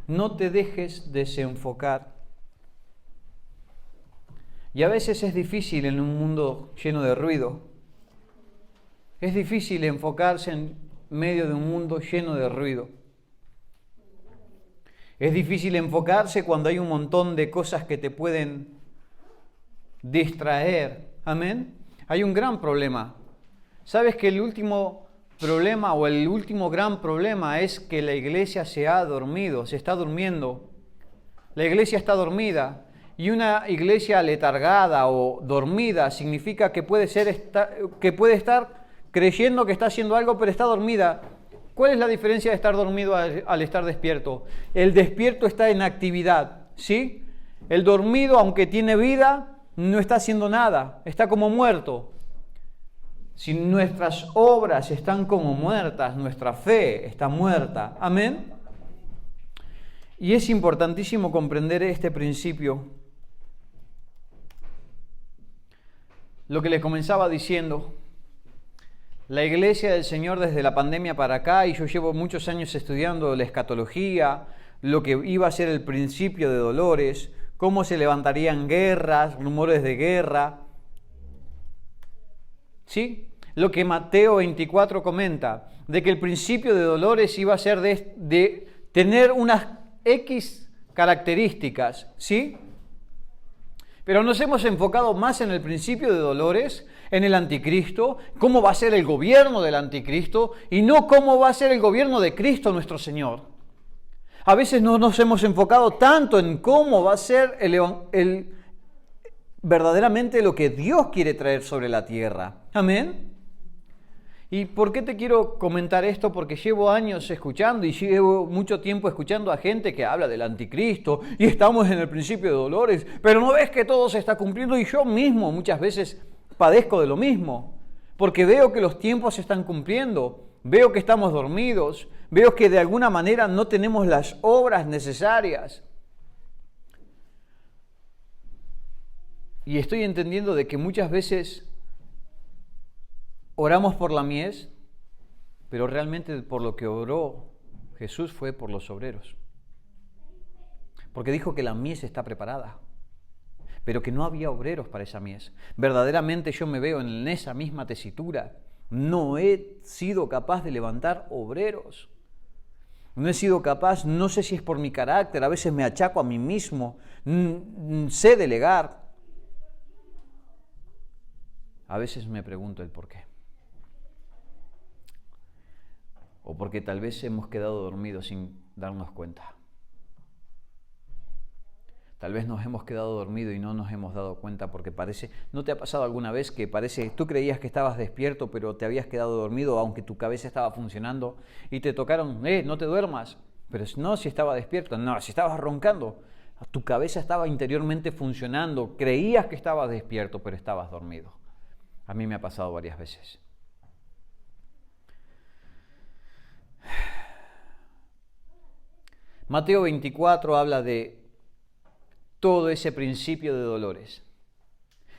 No te dejes desenfocar. Y a veces es difícil en un mundo lleno de ruido. Es difícil enfocarse en medio de un mundo lleno de ruido. Es difícil enfocarse cuando hay un montón de cosas que te pueden distraer. Amén. Hay un gran problema. ¿Sabes que el último problema o el último gran problema es que la iglesia se ha dormido, se está durmiendo? La iglesia está dormida. Y una iglesia letargada o dormida significa que puede estar creyendo que está haciendo algo, pero está dormida. ¿Cuál es la diferencia de estar dormido al estar despierto? El despierto está en actividad, ¿sí? El dormido, aunque tiene vida, no está haciendo nada, está como muerto. Si nuestras obras están como muertas, nuestra fe está muerta. Amén. Y es importantísimo comprender este principio. Lo que les comenzaba diciendo, la iglesia del Señor desde la pandemia para acá, y yo llevo muchos años estudiando la escatología, lo que iba a ser el principio de dolores, cómo se levantarían guerras, rumores de guerra. ¿Sí? Lo que Mateo 24 comenta, de que el principio de dolores iba a ser de tener unas X características, ¿sí? Pero nos hemos enfocado más en el principio de dolores, en el anticristo, cómo va a ser el gobierno del anticristo y no cómo va a ser el gobierno de Cristo nuestro Señor. A veces no nos hemos enfocado tanto en cómo va a ser verdaderamente lo que Dios quiere traer sobre la tierra. Amén. ¿Y por qué te quiero comentar esto? Porque llevo años escuchando y llevo mucho tiempo escuchando a gente que habla del anticristo y estamos en el principio de dolores, pero no ves que todo se está cumpliendo, y yo mismo muchas veces padezco de lo mismo, porque veo que los tiempos se están cumpliendo, veo que estamos dormidos, veo que de alguna manera no tenemos las obras necesarias. Y estoy entendiendo de que muchas veces oramos por la mies, pero realmente por lo que oró Jesús fue por los obreros. Porque dijo que la mies está preparada, pero que no había obreros para esa mies. Verdaderamente yo me veo en esa misma tesitura. No he sido capaz de levantar obreros. No he sido capaz, no sé si es por mi carácter, a veces me achaco a mí mismo, sé delegar. A veces me pregunto el por qué. O porque tal vez hemos quedado dormidos sin darnos cuenta. Tal vez nos hemos quedado dormidos y no nos hemos dado cuenta porque parece... ¿No te ha pasado alguna vez que tú creías que estabas despierto pero te habías quedado dormido aunque tu cabeza estaba funcionando y te tocaron, no te duermas? Pero no, si estaba despierto, no, si estabas roncando. Tu cabeza estaba interiormente funcionando, creías que estabas despierto pero estabas dormido. A mí me ha pasado varias veces. Mateo 24 habla de todo ese principio de dolores.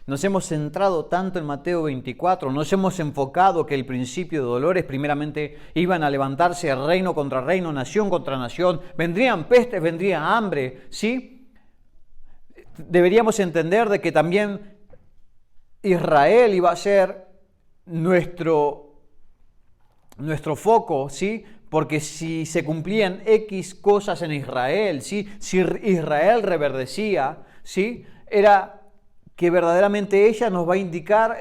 Nos hemos centrado tanto en Mateo 24, nos hemos enfocado que el principio de dolores primeramente iban a levantarse reino contra reino, nación contra nación, vendrían pestes, vendría hambre, ¿sí? Deberíamos entender de que también Israel iba a ser nuestro foco, ¿sí? Porque si se cumplían X cosas en Israel, ¿sí? Si Israel reverdecía, ¿sí? Era que verdaderamente ella nos va a indicar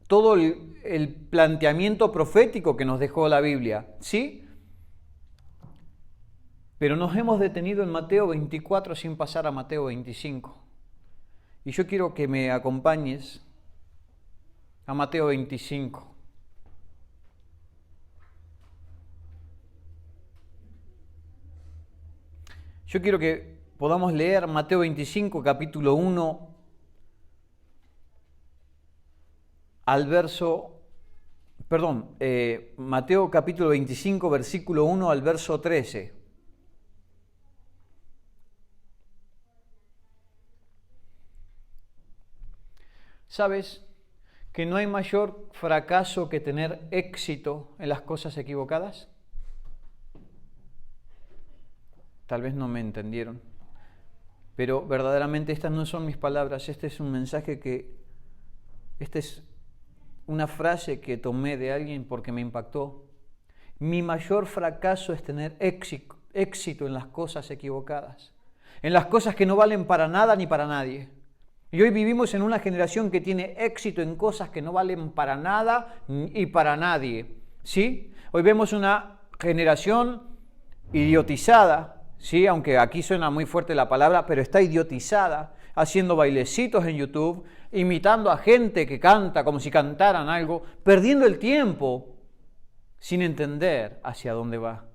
todo el planteamiento profético que nos dejó la Biblia, ¿sí? Pero nos hemos detenido en Mateo 24 sin pasar a Mateo 25. Y yo quiero que me acompañes a Mateo 25. Yo quiero que podamos leer Mateo 25, capítulo 1, Mateo capítulo 25, versículo 1 al verso 13. ¿Sabes que no hay mayor fracaso que tener éxito en las cosas equivocadas? tal vez no me entendieron, pero verdaderamente estas no son mis palabras, este es un mensaje esta es una frase que tomé de alguien porque me impactó. Mi mayor fracaso es tener éxito en las cosas equivocadas, en las cosas que no valen para nada ni para nadie. Y hoy vivimos en una generación que tiene éxito en cosas que no valen para nada y para nadie, ¿sí? Hoy vemos una generación idiotizada, ¿sí? Aunque aquí suena muy fuerte la palabra, pero está idiotizada, haciendo bailecitos en YouTube, imitando a gente que canta como si cantaran algo, perdiendo el tiempo sin entender hacia dónde va.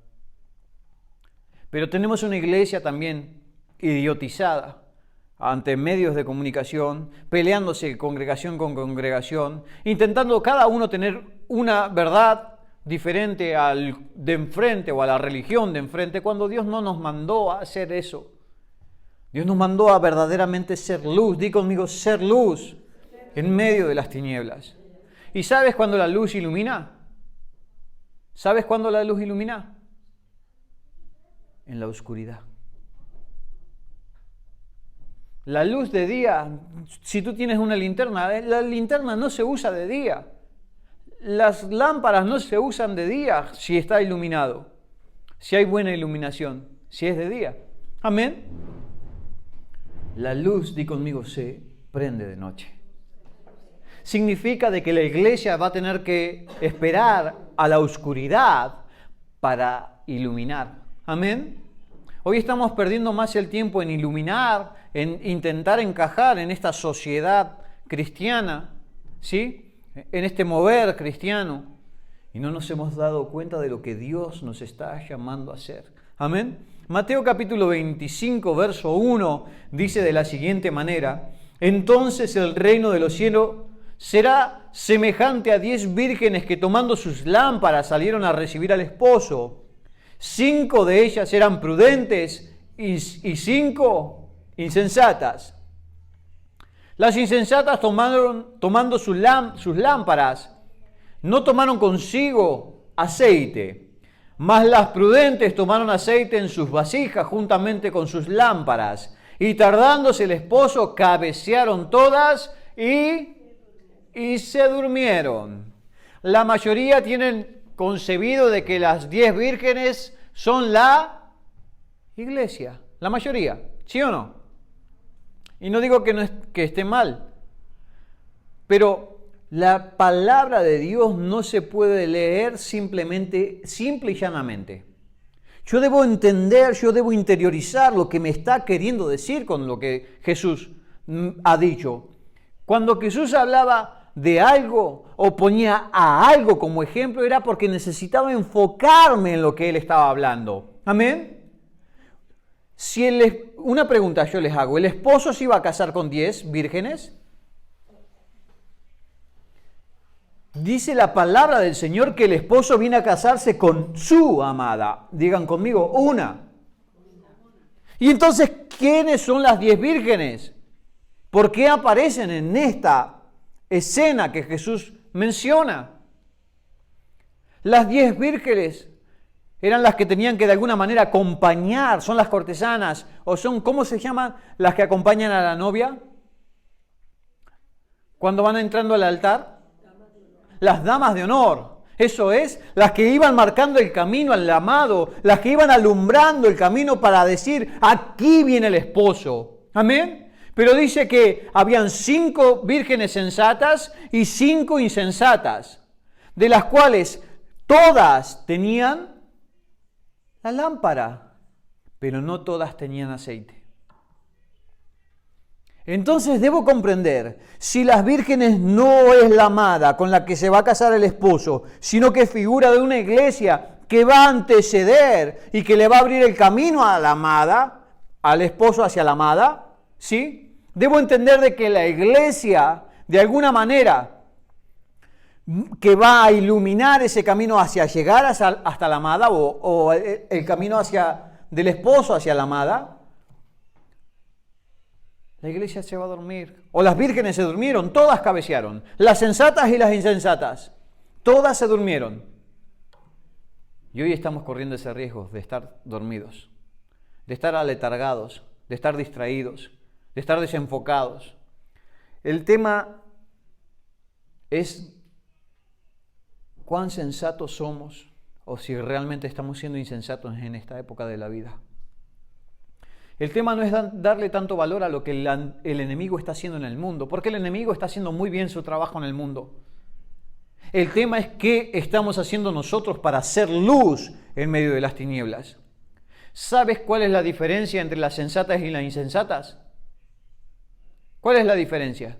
Pero tenemos una iglesia también idiotizada ante medios de comunicación, peleándose congregación con congregación, intentando cada uno tener una verdad diferente al de enfrente o a la religión de enfrente, cuando Dios no nos mandó a hacer eso. Dios nos mandó a verdaderamente ser luz. Di conmigo, ser luz en medio de las tinieblas. ¿Y sabes cuándo la luz ilumina? ¿Sabes cuándo la luz ilumina? En la oscuridad. La luz de día, si tú tienes una linterna, la linterna no se usa de día. Las lámparas no se usan de día si está iluminado, si hay buena iluminación, si es de día. Amén. La luz, di conmigo, se prende de noche. Significa de que la iglesia va a tener que esperar a la oscuridad para iluminar. Amén. Hoy estamos perdiendo más el tiempo en iluminar, en intentar encajar en esta sociedad cristiana, ¿sí? En este mover cristiano, y no nos hemos dado cuenta de lo que Dios nos está llamando a hacer. Amén. Mateo capítulo 25, verso 1, dice de la siguiente manera: entonces el reino de los cielos será semejante a 10 vírgenes que tomando sus lámparas salieron a recibir al esposo. 5 de ellas eran prudentes y 5 insensatas. Las insensatas tomando sus lámparas, no tomaron consigo aceite, mas las prudentes tomaron aceite en sus vasijas juntamente con sus lámparas, y tardándose el esposo, cabecearon todas y se durmieron. La mayoría tienen concebido de que las 10 vírgenes son la iglesia, la mayoría, ¿sí o no? Y no digo que esté mal, pero la palabra de Dios no se puede leer simple y llanamente. Yo debo entender, yo debo interiorizar lo que me está queriendo decir con lo que Jesús ha dicho. Cuando Jesús hablaba de algo o ponía a algo como ejemplo, era porque necesitaba enfocarme en lo que Él estaba hablando. ¿Amén? Una pregunta yo les hago: ¿el esposo se iba a casar con 10 vírgenes? Dice la palabra del Señor que el esposo viene a casarse con su amada. Digan conmigo, una. Y entonces, ¿quiénes son las 10 vírgenes? ¿Por qué aparecen en esta escena que Jesús menciona? Las 10 vírgenes eran las que tenían que de alguna manera acompañar, son las cortesanas, o son, ¿cómo se llaman las que acompañan a la novia? Cuando van entrando al altar, las damas de honor. Eso es, las que iban marcando el camino al amado, las que iban alumbrando el camino para decir, aquí viene el esposo. Amén. Pero dice que habían 5 vírgenes sensatas y 5 insensatas, de las cuales todas tenían la lámpara, pero no todas tenían aceite. Entonces debo comprender, si las vírgenes no es la amada con la que se va a casar el esposo, sino que es figura de una iglesia que va a anteceder y que le va a abrir el camino a la amada, al esposo hacia la amada, ¿sí? Debo entender de que la iglesia, de alguna manera, que va a iluminar ese camino hacia llegar hasta la amada o el camino del esposo hacia la amada, la iglesia se va a dormir. O las vírgenes se durmieron, todas cabecearon. Las sensatas y las insensatas, todas se durmieron. Y hoy estamos corriendo ese riesgo de estar dormidos. de estar aletargados, de estar distraídos, de estar desenfocados. El tema es cuán sensatos somos o si realmente estamos siendo insensatos en esta época de la vida. El tema no es darle tanto valor a lo que el enemigo está haciendo en el mundo, porque el enemigo está haciendo muy bien su trabajo en el mundo. El tema es qué estamos haciendo nosotros para hacer luz en medio de las tinieblas. ¿Sabes cuál es la diferencia entre las sensatas y las insensatas? ¿Cuál es la diferencia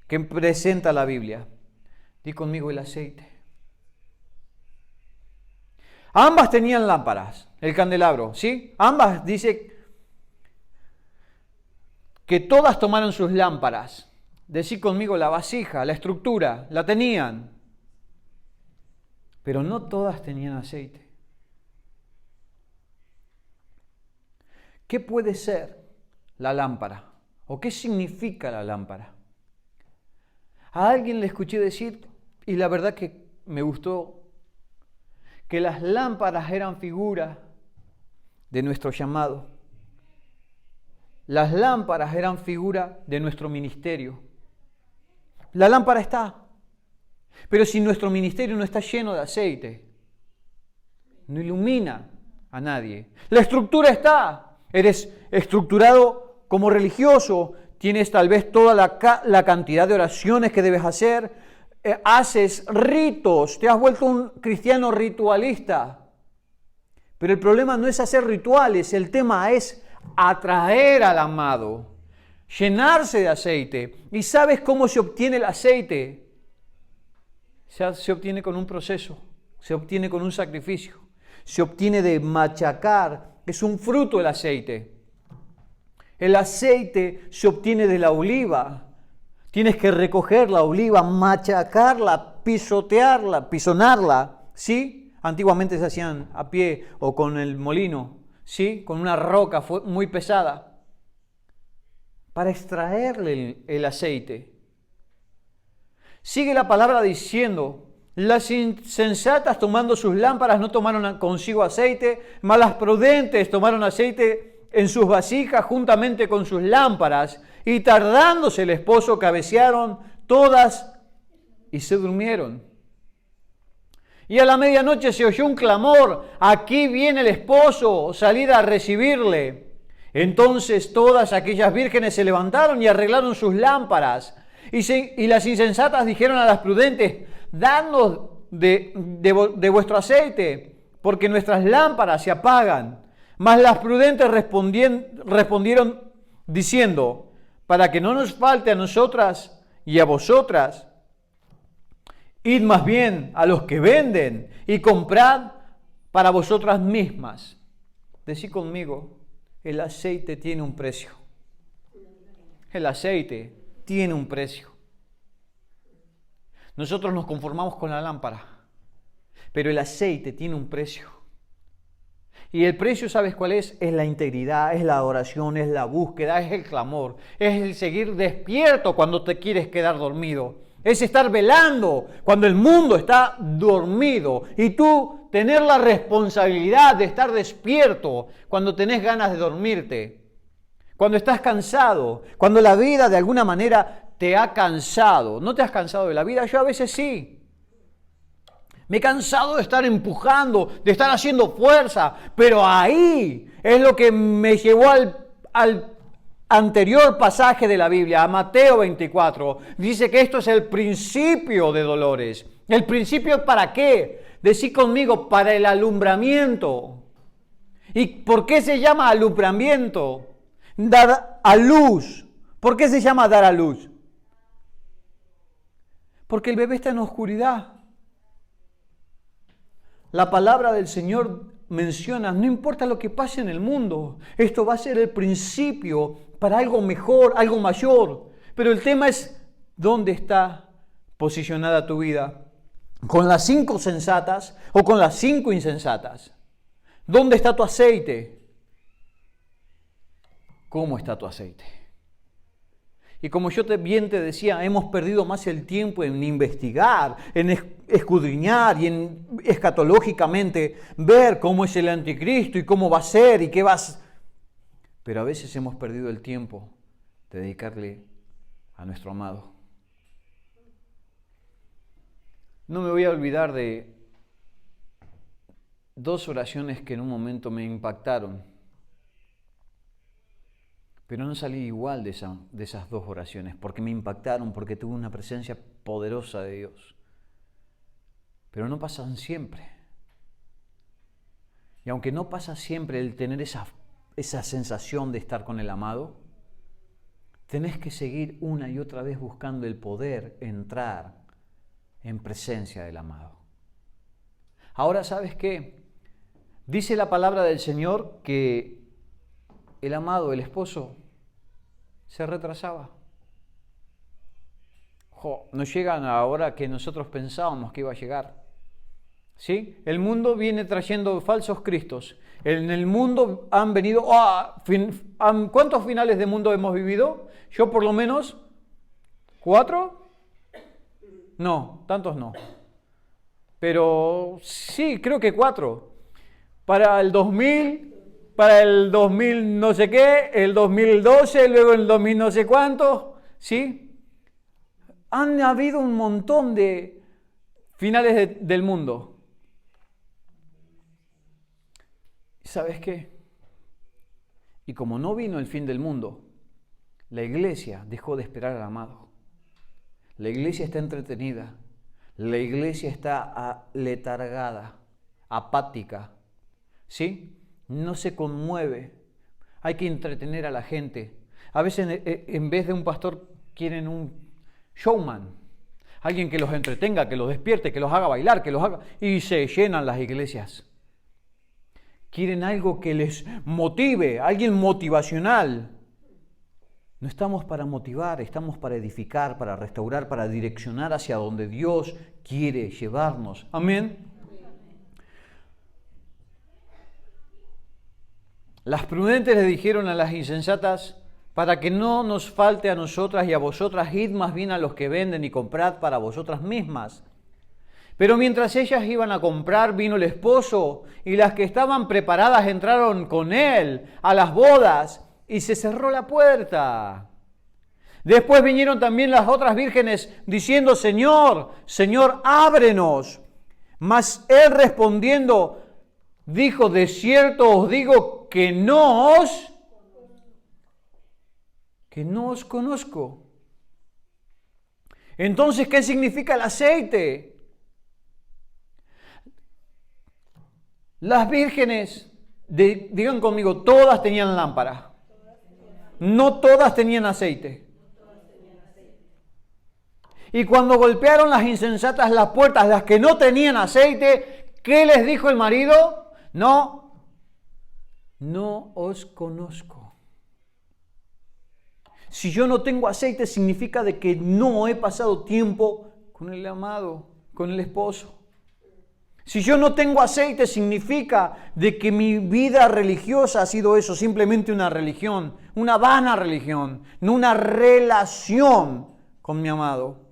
que presenta la Biblia? Di conmigo el aceite. Ambas tenían lámparas, el candelabro, ¿sí? Ambas dice que todas tomaron sus lámparas. Decí conmigo la vasija, la estructura, la tenían. Pero no todas tenían aceite. ¿Qué puede ser la lámpara? ¿O qué significa la lámpara? A alguien le escuché decir, y la verdad que me gustó, que las lámparas eran figuras de nuestro llamado. Las lámparas eran figura de nuestro ministerio. La lámpara está, pero si nuestro ministerio no está lleno de aceite, no ilumina a nadie. La estructura está, eres estructurado como religioso, tienes tal vez toda la cantidad de oraciones que debes hacer, haces ritos, te has vuelto un cristiano ritualista. Pero el problema no es hacer rituales, el tema es atraer al amado, llenarse de aceite. ¿Y sabes cómo se obtiene el aceite? Se obtiene con un proceso, se obtiene con un sacrificio, se obtiene de machacar, es un fruto el aceite. El aceite se obtiene de la oliva. Tienes que recoger la oliva, machacarla, pisotearla, pisonarla, ¿sí? Antiguamente se hacían a pie o con el molino, ¿sí? Con una roca muy pesada, para extraerle el aceite. Sigue la palabra diciendo, las insensatas tomando sus lámparas no tomaron consigo aceite, mas las prudentes tomaron aceite en sus vasijas juntamente con sus lámparas, y tardándose el esposo cabecearon todas y se durmieron. Y a la medianoche se oyó un clamor, aquí viene el esposo, salid a recibirle. Entonces todas aquellas vírgenes se levantaron y arreglaron sus lámparas. Y las insensatas dijeron a las prudentes, dadnos de vuestro aceite, porque nuestras lámparas se apagan. Mas las prudentes respondieron diciendo, para que no nos falte a nosotras y a vosotras, id más bien a los que venden y comprad para vosotras mismas. Decí conmigo, el aceite tiene un precio. El aceite tiene un precio. Nosotros nos conformamos con la lámpara, pero el aceite tiene un precio. Y el precio, ¿sabes cuál es? Es la integridad, es la adoración, es la búsqueda, es el clamor, es el seguir despierto cuando te quieres quedar dormido. Es estar velando cuando el mundo está dormido y tú tener la responsabilidad de estar despierto cuando tenés ganas de dormirte, cuando estás cansado, cuando la vida de alguna manera te ha cansado. ¿No te has cansado de la vida? Yo a veces sí. Me he cansado de estar empujando, de estar haciendo fuerza, pero ahí es lo que me llevó al anterior pasaje de la Biblia, a Mateo 24. Dice que esto es el principio de dolores. ¿El principio para qué? Decí conmigo, para el alumbramiento. ¿Y por qué se llama alumbramiento? Dar a luz. ¿Por qué se llama dar a luz? Porque el bebé está en oscuridad. La palabra del Señor menciona, no importa lo que pase en el mundo, esto va a ser el principio para algo mejor, algo mayor. Pero el tema es, ¿dónde está posicionada tu vida? ¿Con las 5 sensatas o con las 5 insensatas? ¿Dónde está tu aceite? ¿Cómo está tu aceite? Y como yo bien te decía, hemos perdido más el tiempo en investigar, en escudriñar y en escatológicamente ver cómo es el anticristo y cómo va a ser y qué Pero a veces hemos perdido el tiempo de dedicarle a nuestro amado. No me voy a olvidar de dos oraciones que en un momento me impactaron. Pero no salí igual de esas dos oraciones, porque me impactaron, porque tuve una presencia poderosa de Dios. Pero no pasan siempre. Y aunque no pasa siempre el tener esa sensación de estar con el amado, tenés que seguir una y otra vez buscando el poder entrar en presencia del amado. Ahora, ¿sabes qué? Dice la palabra del Señor que el amado, el esposo, se retrasaba. No llegan a la hora que nosotros pensábamos que iba a llegar. ¿Sí? El mundo viene trayendo falsos cristos. En el mundo han venido... ¿Cuántos finales de mundo hemos vivido? Yo por lo menos 4. No, tantos no. Pero sí, creo que 4. Para el 2000, para el 2000 no sé qué, el 2012, luego el 2000 no sé cuánto, ¿sí? Han habido un montón de finales del mundo. ¿Sabes qué? Y como no vino el fin del mundo, la iglesia dejó de esperar al amado. La iglesia está entretenida. La iglesia está letargada, apática. ¿Sí? No se conmueve. Hay que entretener a la gente. A veces en vez de un pastor quieren un showman. Alguien que los entretenga, que los despierte, que los haga bailar, que los haga... Y se llenan las iglesias. Quieren algo que les motive, alguien motivacional. No estamos para motivar, estamos para edificar, para restaurar, para direccionar hacia donde Dios quiere llevarnos. Amén. Las prudentes le dijeron a las insensatas, para que no nos falte a nosotras y a vosotras, id más bien a los que venden y comprad para vosotras mismas. Pero mientras ellas iban a comprar, vino el esposo, y las que estaban preparadas entraron con él a las bodas, y se cerró la puerta. Después vinieron también las otras vírgenes diciendo, Señor, Señor, ábrenos. Mas él respondiendo, dijo, de cierto os digo que no os conozco. Entonces, ¿qué significa el aceite? Las vírgenes, digan conmigo, todas tenían lámpara. No todas tenían aceite. Y cuando golpearon las insensatas las puertas, las que no tenían aceite, ¿qué les dijo el marido? No os conozco. Si yo no tengo aceite, significa de que no he pasado tiempo con el amado, con el esposo. Si yo no tengo aceite, significa de que mi vida religiosa ha sido eso, simplemente una religión, una vana religión, no una relación con mi amado.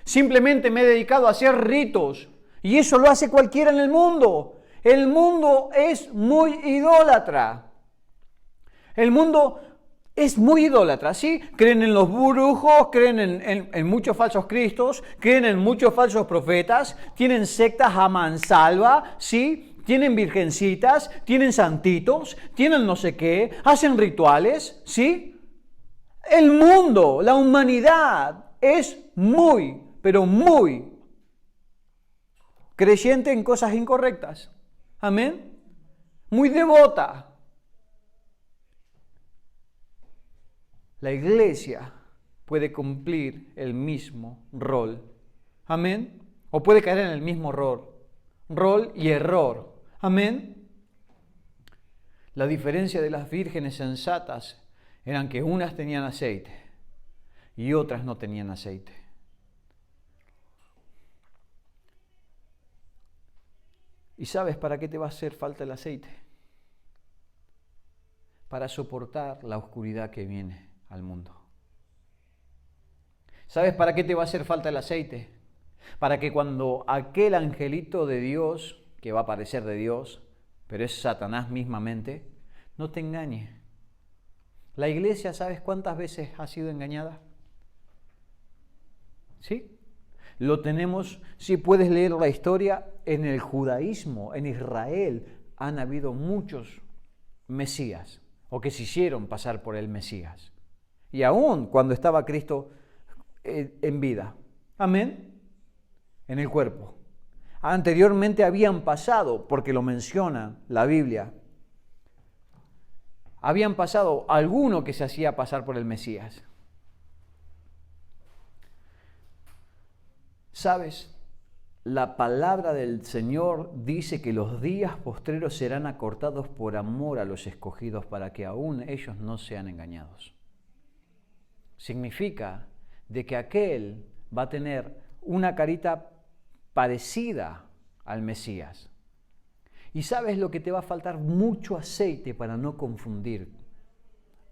Simplemente me he dedicado a hacer ritos, y eso lo hace cualquiera en el mundo. El mundo es muy idólatra. El mundo es muy idólatra, ¿sí? Creen en los brujos, creen en muchos falsos cristos, creen en muchos falsos profetas, tienen sectas a mansalva, ¿sí? Tienen virgencitas, tienen santitos, tienen no sé qué, hacen rituales, ¿sí? El mundo, la humanidad es muy, pero muy creyente en cosas incorrectas. Amén. Muy devota. La iglesia puede cumplir el mismo rol. Amén. O puede caer en el mismo rol y error. Amén. La diferencia de las vírgenes sensatas eran que unas tenían aceite y otras no tenían aceite. ¿Y sabes para qué te va a hacer falta el aceite? Para soportar la oscuridad que viene al mundo. ¿Sabes para qué te va a hacer falta el aceite? Para que cuando aquel angelito de Dios, que va a parecer de Dios, pero es Satanás mismamente, no te engañe. La iglesia, ¿sabes cuántas veces ha sido engañada? ¿Sí? Lo tenemos, si puedes leer la historia, en el judaísmo, en Israel, han habido muchos Mesías, o que se hicieron pasar por el Mesías. Y aún cuando estaba Cristo en vida. Amén. En el cuerpo. Anteriormente habían pasado, porque lo menciona la Biblia, habían pasado alguno que se hacía pasar por el Mesías. ¿Sabes? La palabra del Señor dice que los días postreros serán acortados por amor a los escogidos para que aún ellos no sean engañados. Significa de que aquel va a tener una carita parecida al Mesías. Y ¿sabes lo que te va a faltar? Mucho aceite para no confundir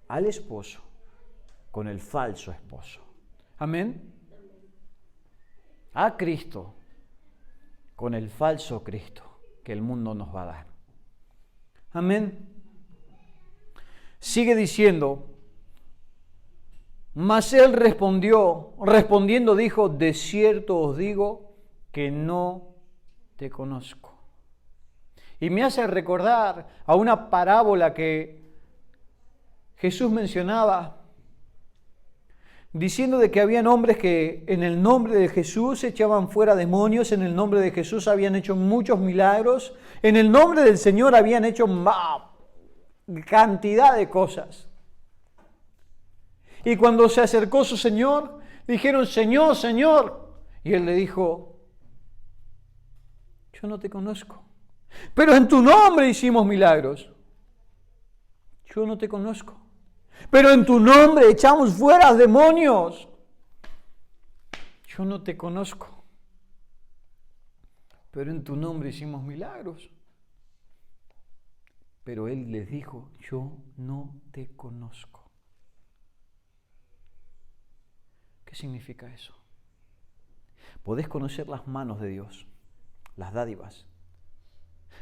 al esposo con el falso esposo. Amén. A Cristo con el falso Cristo que el mundo nos va a dar. Amén. Sigue diciendo, mas él respondiendo dijo, de cierto os digo que no te conozco. Y me hace recordar a una parábola que Jesús mencionaba, diciendo de que habían hombres que en el nombre de Jesús echaban fuera demonios, en el nombre de Jesús habían hecho muchos milagros, en el nombre del Señor habían hecho cantidad de cosas. Y cuando se acercó su Señor, dijeron, Señor, Señor. Y Él le dijo, yo no te conozco. Pero en tu nombre hicimos milagros. Yo no te conozco. Pero en tu nombre echamos fuera demonios. Yo no te conozco. Pero en tu nombre hicimos milagros. Pero Él les dijo, yo no te conozco. ¿Qué significa eso? Podés conocer las manos de Dios, las dádivas.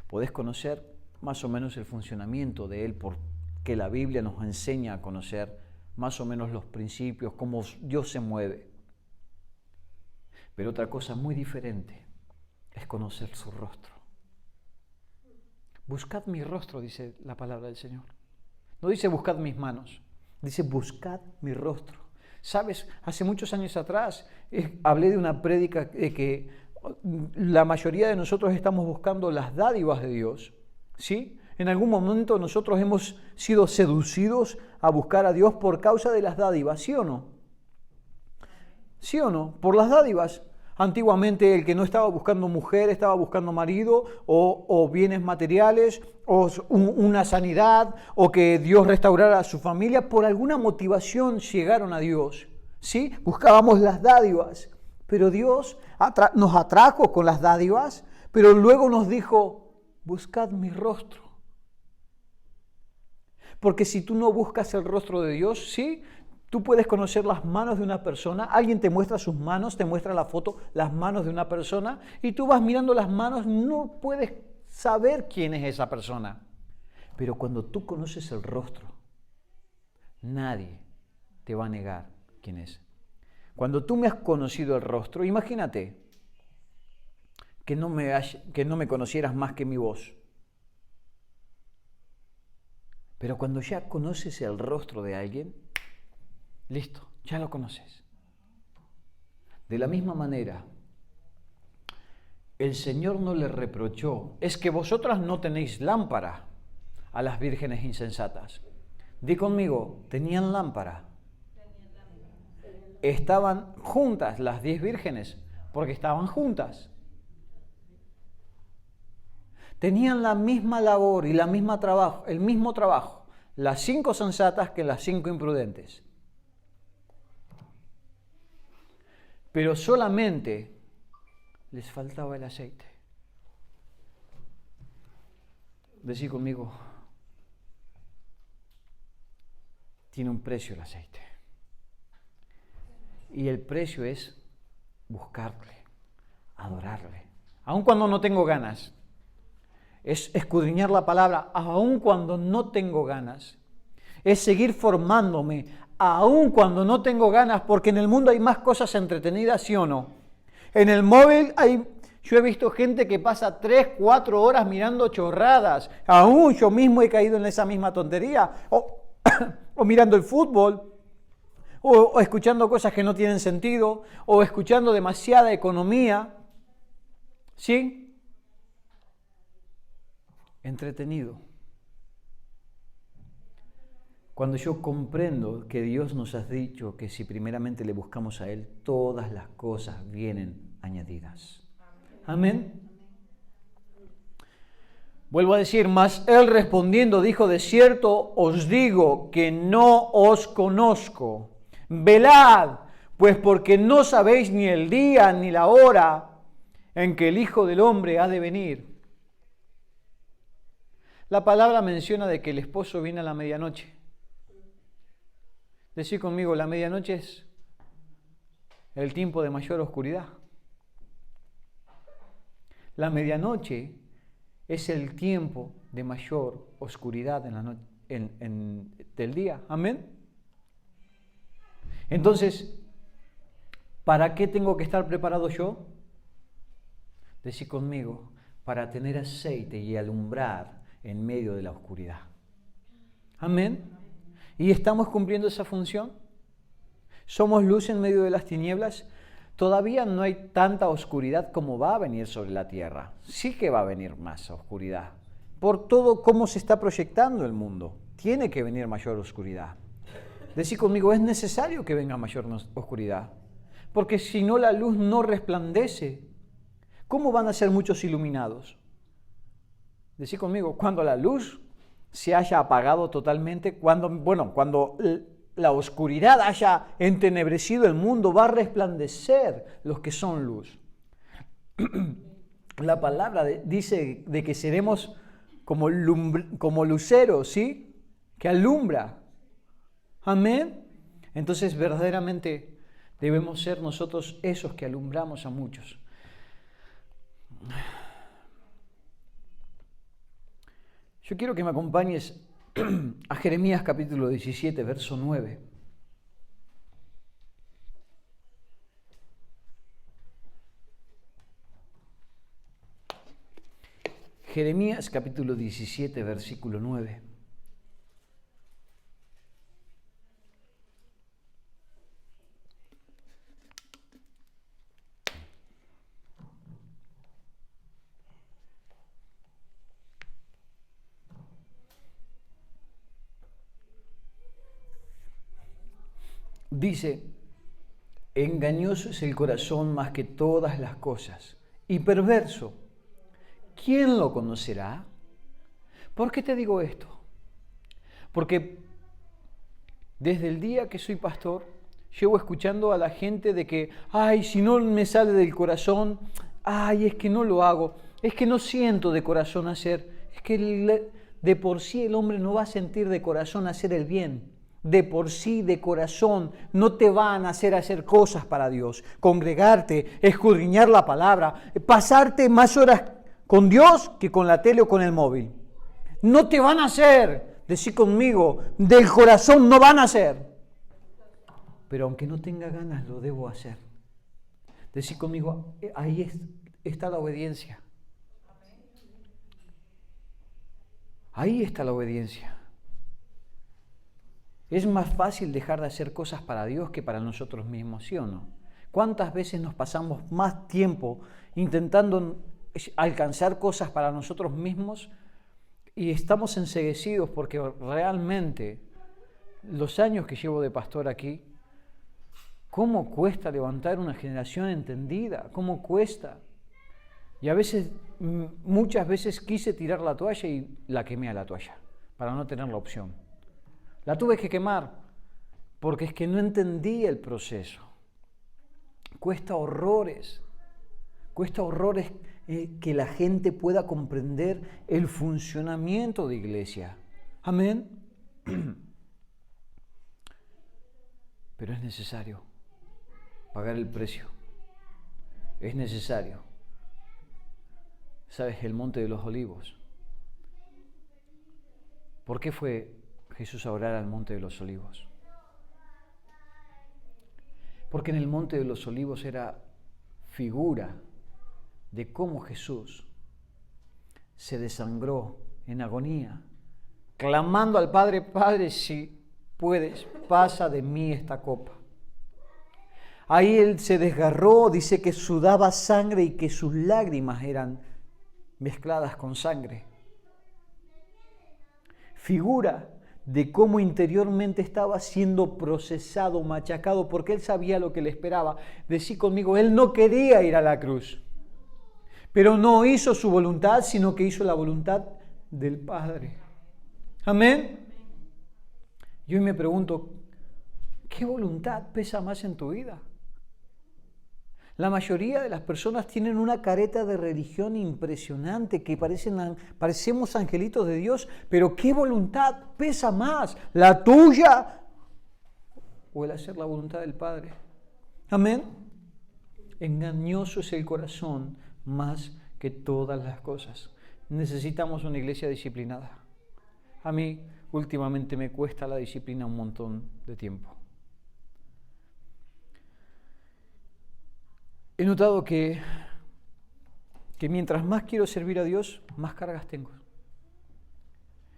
Podés conocer más o menos el funcionamiento de Él, porque la Biblia nos enseña a conocer más o menos los principios, cómo Dios se mueve. Pero otra cosa muy diferente es conocer su rostro. Buscad mi rostro, dice la palabra del Señor. No dice buscad mis manos, dice buscad mi rostro. ¿Sabes? Hace muchos años atrás hablé de una prédica de que la mayoría de nosotros estamos buscando las dádivas de Dios, ¿sí? En algún momento nosotros hemos sido seducidos a buscar a Dios por causa de las dádivas, ¿sí o no? ¿Sí o no? Por las dádivas. Antiguamente el que no estaba buscando mujer, estaba buscando marido o bienes materiales o una sanidad o que Dios restaurara a su familia. Por alguna motivación llegaron a Dios, ¿sí? Buscábamos las dádivas, pero Dios nos atrajo con las dádivas, pero luego nos dijo, buscad mi rostro. Porque si tú no buscas el rostro de Dios, ¿sí? Tú puedes conocer las manos de una persona, alguien te muestra sus manos, te muestra la foto, las manos de una persona, y tú vas mirando las manos, no puedes saber quién es esa persona. Pero cuando tú conoces el rostro, nadie te va a negar quién es. Cuando tú me has conocido el rostro, imagínate que no me conocieras más que mi voz. Pero cuando ya conoces el rostro de alguien, listo, ya lo conoces. De la misma manera, el Señor no le reprochó, es que vosotras no tenéis lámpara a las vírgenes insensatas. Di conmigo, tenían lámpara. Estaban juntas las 10 vírgenes, porque estaban juntas. Tenían la misma labor y el mismo trabajo, las 5 sensatas que las 5 imprudentes. Pero solamente les faltaba el aceite. Decí conmigo, tiene un precio el aceite. Y el precio es buscarle, adorarle. Aun cuando no tengo ganas. Es escudriñar la palabra, aun cuando no tengo ganas. es seguir formándome, aun cuando no tengo ganas, porque en el mundo hay más cosas entretenidas, ¿sí o no? En el móvil yo he visto gente que pasa 3, 4 horas mirando chorradas. Aún yo mismo he caído en esa misma tontería. O mirando el fútbol, o escuchando cosas que no tienen sentido, o escuchando demasiada economía. ¿Sí? Entretenido. Cuando yo comprendo que Dios nos ha dicho que si primeramente le buscamos a Él, todas las cosas vienen añadidas. Amén. Vuelvo a decir, mas Él respondiendo dijo, de cierto os digo que no os conozco. Velad, pues porque no sabéis ni el día ni la hora en que el Hijo del Hombre ha de venir. La palabra menciona de que el esposo viene a la medianoche. Decí conmigo, la medianoche es el tiempo de mayor oscuridad. La medianoche es el tiempo de mayor oscuridad del día. Amén. Entonces, ¿para qué tengo que estar preparado yo? Decí conmigo, para tener aceite y alumbrar en medio de la oscuridad. Amén. ¿Y estamos cumpliendo esa función? ¿Somos luz en medio de las tinieblas? Todavía no hay tanta oscuridad como va a venir sobre la tierra. Sí que va a venir más oscuridad. Por todo cómo se está proyectando el mundo, tiene que venir mayor oscuridad. Decí conmigo, es necesario que venga mayor oscuridad. Porque si no la luz no resplandece, ¿cómo van a ser muchos iluminados? Decí conmigo, cuando la luz se haya apagado totalmente, cuando la oscuridad haya entenebrecido el mundo, va a resplandecer los que son luz. La palabra dice de que seremos como luceros, ¿sí? Que alumbra. Amén. Entonces, verdaderamente debemos ser nosotros esos que alumbramos a muchos. Yo quiero que me acompañes a Jeremías capítulo 17, verso 9. Jeremías capítulo 17, versículo 9. Dice, engañoso es el corazón más que todas las cosas, y perverso, ¿quién lo conocerá? ¿Por qué te digo esto? Porque desde el día que soy pastor, llevo escuchando a la gente de que, si no me sale del corazón, es que no lo hago, es que no siento de corazón hacer, es que de por sí el hombre no va a sentir de corazón hacer el bien. De por sí, de corazón, no te van a hacer cosas para Dios. Congregarte, escudriñar la palabra, pasarte más horas con Dios que con la tele o con el móvil. No te van a hacer, decí conmigo, del corazón no van a hacer. Pero aunque no tenga ganas, lo debo hacer. Decí conmigo, ahí está la obediencia. Ahí está la obediencia. Es más fácil dejar de hacer cosas para Dios que para nosotros mismos, ¿sí o no? ¿Cuántas veces nos pasamos más tiempo intentando alcanzar cosas para nosotros mismos y estamos enceguecidos porque realmente los años que llevo de pastor aquí, ¿cómo cuesta levantar una generación entendida? ¿Cómo cuesta? Y muchas veces quise tirar la toalla y la quemé a la toalla para no tener la opción. La tuve que quemar porque es que no entendí el proceso. Cuesta horrores que la gente pueda comprender el funcionamiento de iglesia. Amén. Pero es necesario pagar el precio. Es necesario. ¿Sabes? El Monte de los Olivos. ¿Por qué fue Jesús a orar al Monte de los Olivos. Porque en el Monte de los Olivos era figura de cómo Jesús se desangró en agonía, clamando al Padre: Padre, si puedes, pasa de mí esta copa. Ahí Él se desgarró, dice que sudaba sangre y que sus lágrimas eran mezcladas con sangre. Figura de cómo interiormente estaba siendo procesado, machacado, porque Él sabía lo que le esperaba. Decí conmigo, Él no quería ir a la cruz, pero no hizo su voluntad, sino que hizo la voluntad del Padre. Amén. Yo me pregunto, ¿qué voluntad pesa más en tu vida? La mayoría de las personas tienen una careta de religión impresionante, que parecemos angelitos de Dios, pero ¿qué voluntad pesa más? ¿La tuya o el hacer la voluntad del Padre? Amén. Engañoso es el corazón más que todas las cosas. Necesitamos una iglesia disciplinada. A mí últimamente me cuesta la disciplina un montón de tiempo. He notado que mientras más quiero servir a Dios, más cargas tengo.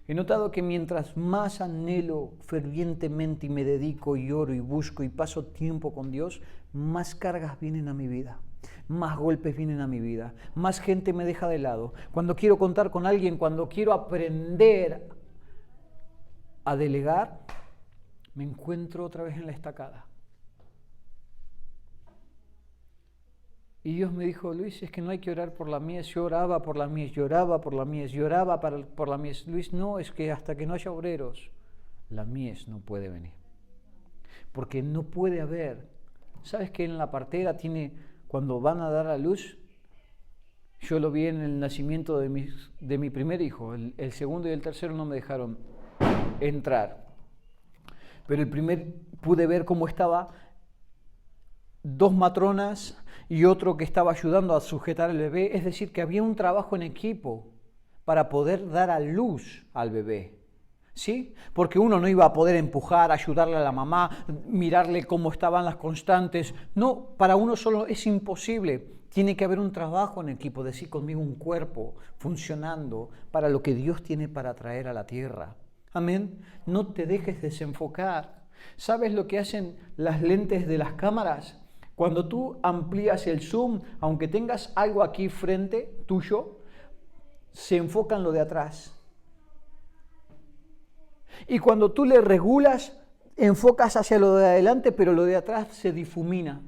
He notado que mientras más anhelo fervientemente y me dedico y oro y busco y paso tiempo con Dios, más cargas vienen a mi vida, más golpes vienen a mi vida, más gente me deja de lado. Cuando quiero contar con alguien, cuando quiero aprender a delegar, me encuentro otra vez en la estacada. Y Dios me dijo: Luis, es que no hay que orar por la mies. Yo oraba por la mies, lloraba por la mies, lloraba por la mies. Luis, no, es que hasta que no haya obreros, la mies no puede venir. Porque no puede haber. ¿Sabes que en la partera cuando van a dar a luz? Yo lo vi en el nacimiento de mi primer hijo. El segundo y el tercero no me dejaron entrar. Pero el primer pude ver cómo estaba 2 matronas y otro que estaba ayudando a sujetar al bebé, es decir, que había un trabajo en equipo para poder dar a luz al bebé, ¿sí? Porque uno no iba a poder empujar, ayudarle a la mamá, mirarle cómo estaban las constantes. No, para uno solo es imposible. Tiene que haber un trabajo en equipo, decir conmigo, un cuerpo funcionando para lo que Dios tiene para traer a la tierra. Amén. No te dejes desenfocar. ¿Sabes lo que hacen las lentes de las cámaras? Cuando tú amplías el zoom, aunque tengas algo aquí frente tuyo, se enfoca en lo de atrás. Y cuando tú le regulas, enfocas hacia lo de adelante, pero lo de atrás se difumina.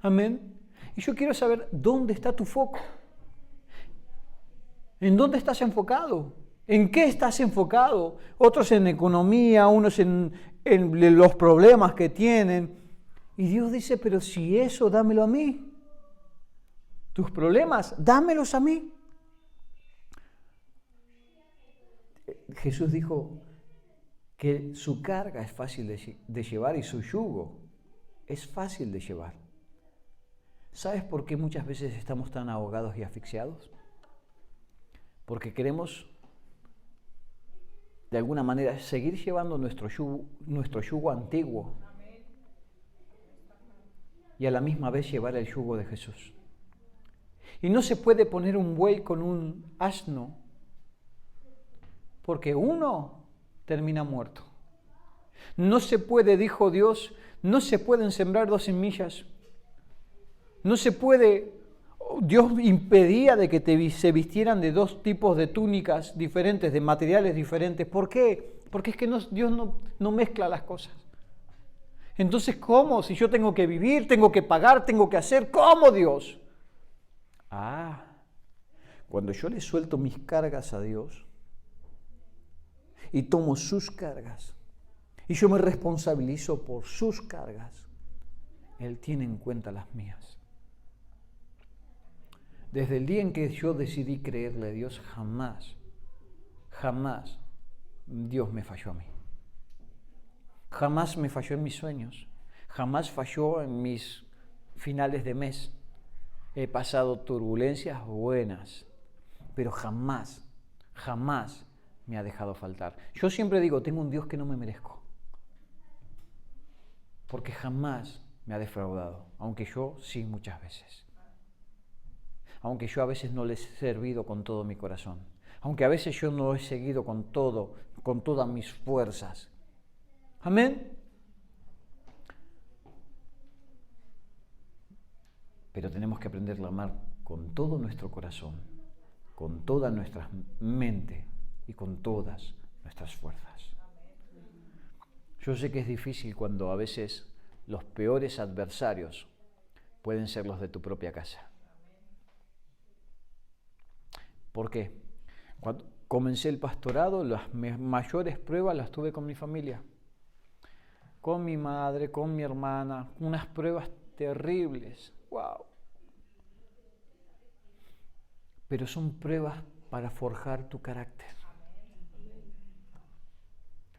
Amén. Y yo quiero saber dónde está tu foco. ¿En dónde estás enfocado? ¿En qué estás enfocado? Otros en economía, unos en los problemas que tienen. Y Dios dice: pero si eso, dámelo a mí. Tus problemas, dámelos a mí. Jesús dijo que su carga es fácil de llevar y su yugo es fácil de llevar. ¿Sabes por qué muchas veces estamos tan ahogados y asfixiados? Porque queremos, de alguna manera, seguir llevando nuestro yugo antiguo y a la misma vez llevar el yugo de Jesús. Y no se puede poner un buey con un asno, porque uno termina muerto. No se puede, dijo Dios, no se pueden sembrar 2 semillas. No se puede. Dios impedía de que se vistieran de 2 tipos de túnicas diferentes, de materiales diferentes. ¿Por qué? Porque es que Dios no mezcla las cosas. Entonces, ¿cómo? Si yo tengo que vivir, tengo que pagar, tengo que hacer, ¿cómo, Dios? Cuando yo le suelto mis cargas a Dios y tomo sus cargas y yo me responsabilizo por sus cargas, Él tiene en cuenta las mías. Desde el día en que yo decidí creerle a Dios, jamás Dios me falló a mí. Jamás me falló en mis sueños, jamás falló en mis finales de mes. He pasado turbulencias buenas, pero jamás me ha dejado faltar. Yo siempre digo, tengo un Dios que no me merezco, porque jamás me ha defraudado, aunque yo sí muchas veces. Aunque yo a veces no le he servido con todo mi corazón, aunque a veces yo no lo he seguido con todas mis fuerzas. Amén. Pero tenemos que aprender a amar con todo nuestro corazón, con toda nuestra mente y con todas nuestras fuerzas. Yo sé que es difícil cuando a veces los peores adversarios pueden ser los de tu propia casa. ¿Por qué? Cuando comencé el pastorado, las mayores pruebas las tuve con mi familia, con mi madre, con mi hermana, unas pruebas terribles. ¡Wow! Pero son pruebas para forjar tu carácter.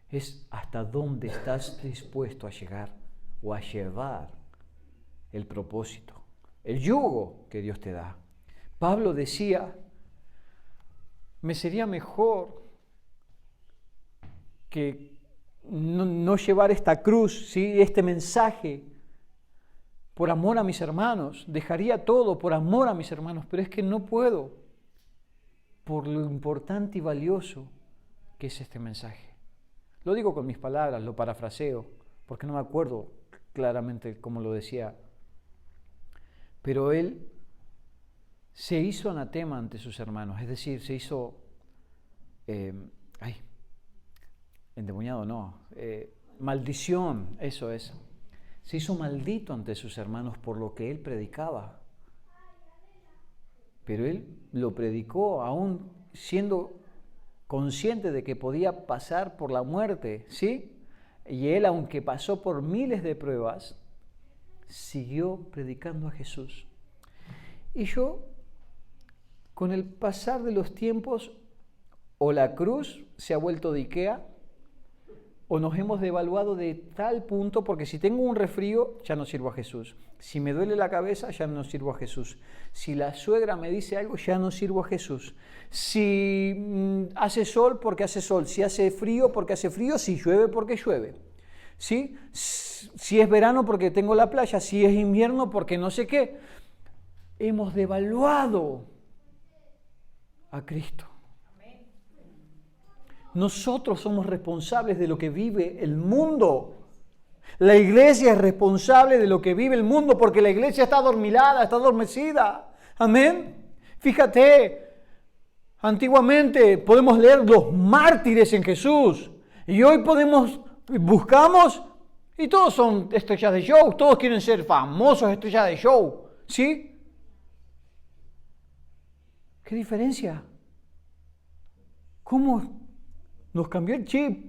Es hasta dónde estás dispuesto a llegar o a llevar el propósito, el yugo que Dios te da. Pablo decía, me sería mejor que no llevar esta cruz, ¿sí? Este mensaje, por amor a mis hermanos. Dejaría todo por amor a mis hermanos, pero es que no puedo, por lo importante y valioso que es este mensaje. Lo digo con mis palabras, lo parafraseo, porque no me acuerdo claramente cómo lo decía. Pero él se hizo anatema ante sus hermanos, es decir, se hizo, endemoniado no, maldición, eso es. Se hizo maldito ante sus hermanos por lo que él predicaba. Pero él lo predicó aún siendo consciente de que podía pasar por la muerte, ¿sí? Y él, aunque pasó por miles de pruebas, siguió predicando a Jesús. Y yo, con el pasar de los tiempos, o la cruz se ha vuelto de Ikea, o nos hemos devaluado de tal punto, porque si tengo un resfrío, ya no sirvo a Jesús. Si me duele la cabeza, ya no sirvo a Jesús. Si la suegra me dice algo, ya no sirvo a Jesús. Si hace sol, porque hace sol. Si hace frío, porque hace frío. Si llueve, porque llueve. ¿Sí? Si es verano, porque tengo la playa. Si es invierno, porque no sé qué. Hemos devaluado a Cristo. Nosotros somos responsables de lo que vive el mundo. La iglesia es responsable de lo que vive el mundo porque la iglesia está adormilada, está adormecida. Amén. Fíjate, antiguamente podemos leer los mártires en Jesús y hoy buscamos y todos son estrellas de show, todos quieren ser famosos estrellas de show. ¿Sí? ¿Qué diferencia? ¿Cómo nos cambió el chip?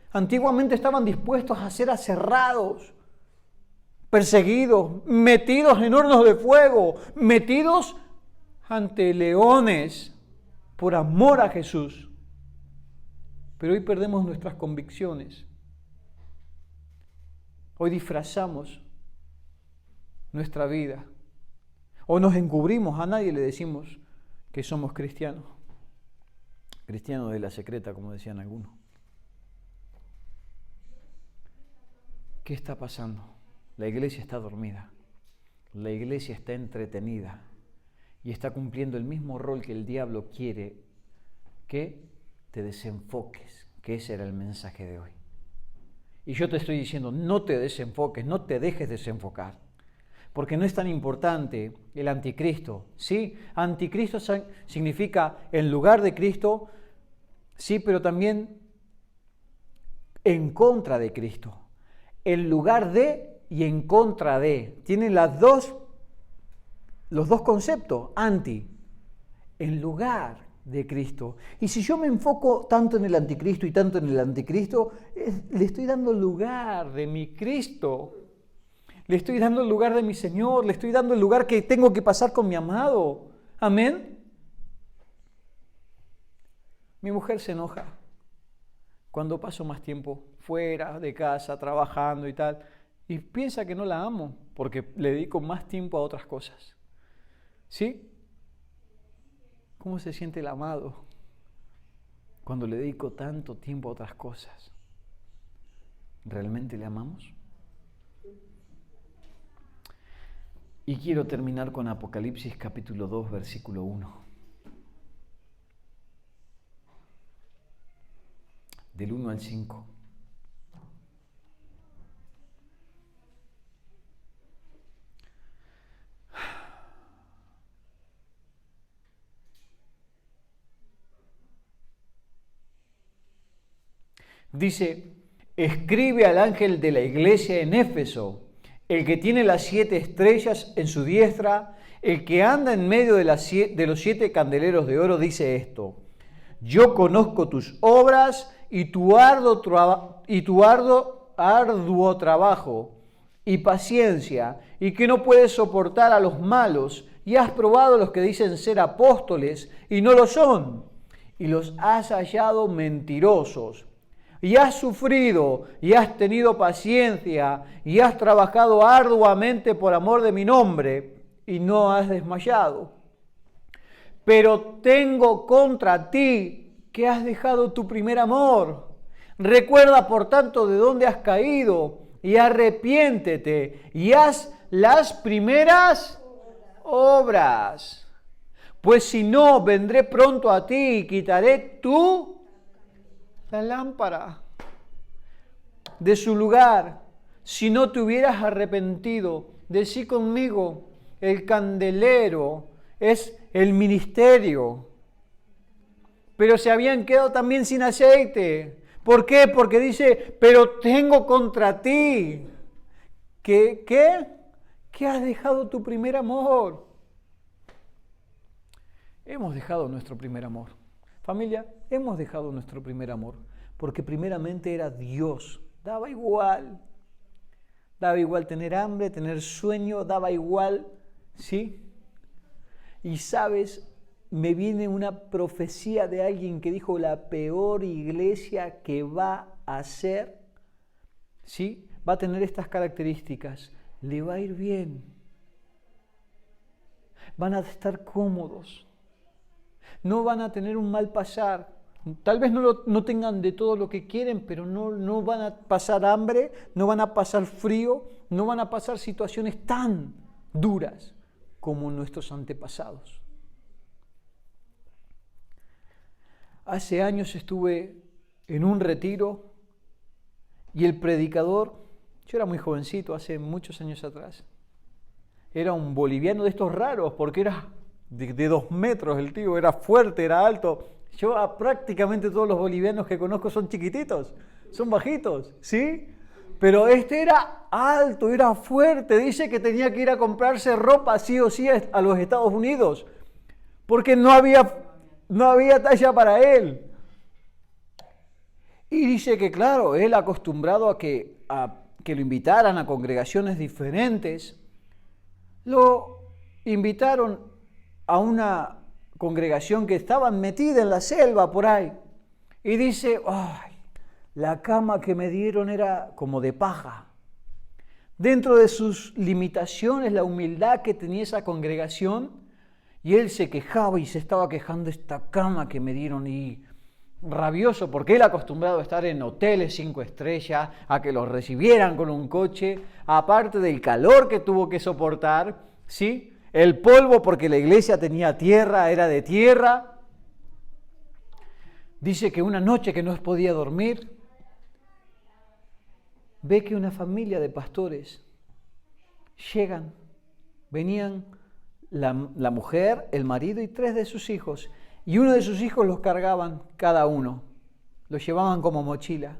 Antiguamente estaban dispuestos a ser aserrados, perseguidos, metidos en hornos de fuego, metidos ante leones por amor a Jesús. Pero hoy perdemos nuestras convicciones. Hoy disfrazamos nuestra vida. O nos encubrimos, a nadie le decimos que somos cristianos. Cristianos de la secreta, como decían algunos. ¿Qué está pasando? La iglesia está dormida. La iglesia está entretenida. Y está cumpliendo el mismo rol que el diablo quiere que te desenfoques. Que ese era el mensaje de hoy. Y yo te estoy diciendo, no te desenfoques, no te dejes desenfocar. Porque no es tan importante el anticristo. ¿Sí? Anticristo significa en lugar de Cristo, sí, pero también en contra de Cristo. En lugar de y en contra de. Tienen los dos conceptos, anti, en lugar de Cristo. Y si yo me enfoco tanto en el anticristo y tanto en el anticristo, le estoy dando lugar de mi Cristo. Le estoy dando el lugar de mi Señor, le estoy dando el lugar que tengo que pasar con mi amado. Amén. Mi mujer se enoja cuando paso más tiempo fuera de casa, trabajando y tal, y piensa que no la amo porque le dedico más tiempo a otras cosas. ¿Sí? ¿Cómo se siente el amado cuando le dedico tanto tiempo a otras cosas, ¿realmente le amamos? Y quiero terminar con Apocalipsis capítulo 2, versículo 1. Del 1 al 5. Dice, escribe al ángel de la iglesia en Éfeso, el que tiene las 7 estrellas en su diestra, el que anda en medio de los 7 candeleros de oro, dice esto: yo conozco tus obras y tu arduo trabajo y paciencia, y que no puedes soportar a los malos, y has probado a los que dicen ser apóstoles y no lo son, y los has hallado mentirosos. Y has sufrido, y has tenido paciencia, y has trabajado arduamente por amor de mi nombre, y no has desmayado. Pero tengo contra ti que has dejado tu primer amor. Recuerda, por tanto, de dónde has caído, y arrepiéntete, y haz las primeras obras. Pues si no, vendré pronto a ti y quitaré la lámpara de su lugar, si no te hubieras arrepentido. Decí conmigo, el candelero es el ministerio. Pero se habían quedado también sin aceite. ¿Por qué? Porque dice, pero tengo contra ti. ¿Qué? Que has dejado tu primer amor. Hemos dejado nuestro primer amor. Familia, hemos dejado nuestro primer amor, porque primeramente era Dios. Daba igual tener hambre, tener sueño, daba igual, ¿sí? Y sabes, me viene una profecía de alguien que dijo, la peor iglesia que va a ser, ¿sí? Va a tener estas características, le va a ir bien, van a estar cómodos, no van a tener un mal pasar. Tal vez no tengan de todo lo que quieren, pero no van a pasar hambre, no van a pasar frío, no van a pasar situaciones tan duras como nuestros antepasados. Hace años estuve en un retiro y el predicador, yo era muy jovencito, hace muchos años atrás, era un boliviano de estos raros, porque era de 2 metros el tío, era fuerte, era alto. Yo prácticamente todos los bolivianos que conozco son chiquititos, son bajitos, ¿sí? Pero este era alto, era fuerte, dice que tenía que ir a comprarse ropa sí o sí a los Estados Unidos, porque no había talla para él. Y dice que claro, él acostumbrado a que lo invitaran a congregaciones diferentes, lo invitaron a una congregación que estaban metida en la selva por ahí. Y dice, ay, la cama que me dieron era como de paja. Dentro de sus limitaciones, la humildad que tenía esa congregación, y él se quejaba y se estaba quejando de esta cama que me dieron, y rabioso, porque él acostumbrado a estar en hoteles 5 estrellas, a que los recibieran con un coche, aparte del calor que tuvo que soportar, ¿sí? El polvo, porque la iglesia tenía tierra, era de tierra. Dice que una noche que no podía dormir, ve que una familia de pastores venían la mujer, el marido y 3 de sus hijos, y uno de sus hijos los cargaban cada uno, los llevaban como mochila.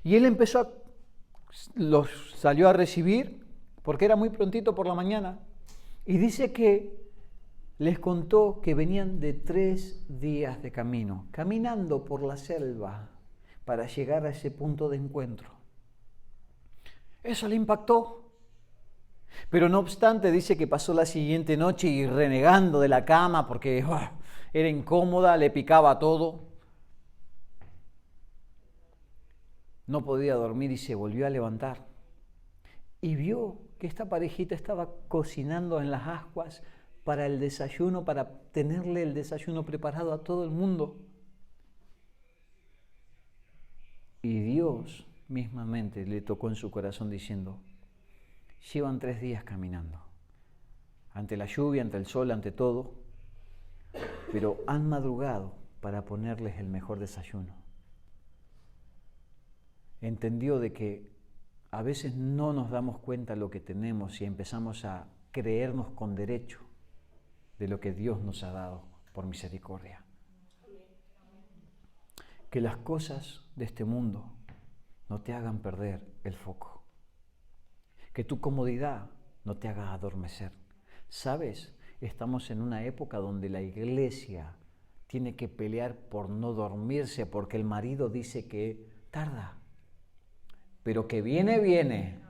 Y él los salió a recibir, porque era muy prontito por la mañana, y dice que les contó que venían de 3 días de camino, caminando por la selva para llegar a ese punto de encuentro. Eso le impactó. Pero no obstante, dice que pasó la siguiente noche y renegando de la cama porque era incómoda, le picaba todo. No podía dormir y se volvió a levantar. Y vio que esta parejita estaba cocinando en las ascuas para el desayuno, para tenerle el desayuno preparado a todo el mundo. Dios mismamente le tocó en su corazón diciendo, llevan 3 días caminando, ante la lluvia, ante el sol, ante todo, pero han madrugado para ponerles el mejor desayuno. Entendió de que a veces no nos damos cuenta de lo que tenemos y empezamos a creernos con derecho de lo que Dios nos ha dado por misericordia. Que las cosas de este mundo no te hagan perder el foco. Que tu comodidad no te haga adormecer. ¿Sabes? Estamos en una época donde la iglesia tiene que pelear por no dormirse porque el marido dice que tarda, pero que viene, viene.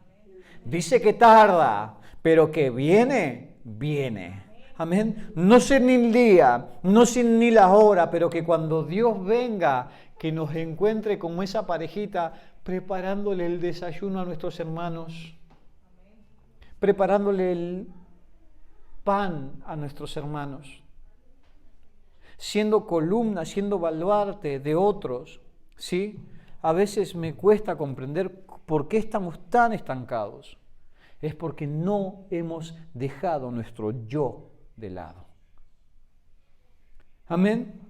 Dice que tarda, pero que viene, viene. Amén. No sé ni el día, no sé ni la hora, pero que cuando Dios venga, que nos encuentre como esa parejita preparándole el desayuno a nuestros hermanos, preparándole el pan a nuestros hermanos, siendo columna, siendo baluarte de otros, ¿sí? A veces me cuesta comprender por qué estamos tan estancados. Es porque no hemos dejado nuestro yo de lado. Amén.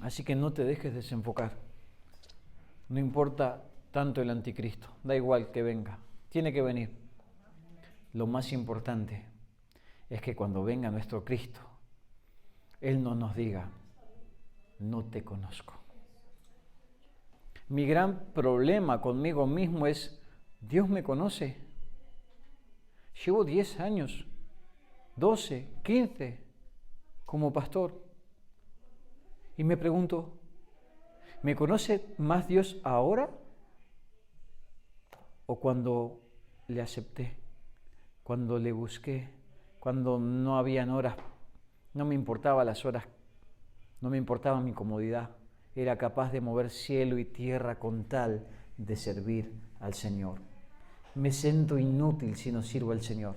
Así que no te dejes desenfocar. No importa tanto el anticristo, da igual que venga, tiene que venir. Lo más importante es que cuando venga nuestro Cristo, Él no nos diga, no te conozco. Mi gran problema conmigo mismo es, Dios me conoce. Llevo 10 años, 12, 15 como pastor. Y me pregunto, ¿me conoce más Dios ahora o cuando le acepté, cuando le busqué, cuando no habían horas, no me importaba las horas, no me importaba mi comodidad? Era capaz de mover cielo y tierra con tal de servir al Señor. Me siento inútil si no sirvo al Señor.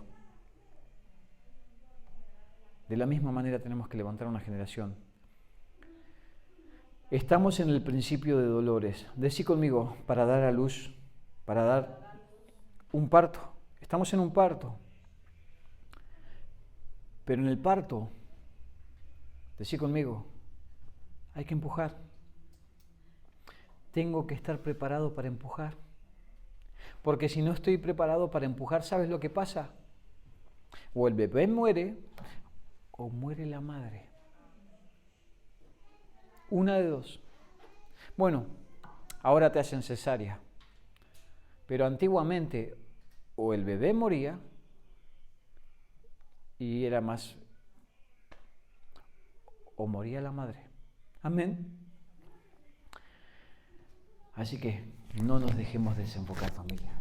De la misma manera tenemos que levantar una generación. Estamos en el principio de dolores. Decí conmigo, para dar a luz, para dar un parto. Estamos en un parto. Pero en el parto, decí conmigo, hay que empujar. Tengo que estar preparado para empujar. Porque si no estoy preparado para empujar, ¿sabes lo que pasa? O el bebé muere, o muere la madre. Una de dos. Bueno, ahora te hacen cesárea. Pero antiguamente, o el bebé moría, y era más, o moría la madre. Amén. Así que no nos dejemos desenfocar, familia.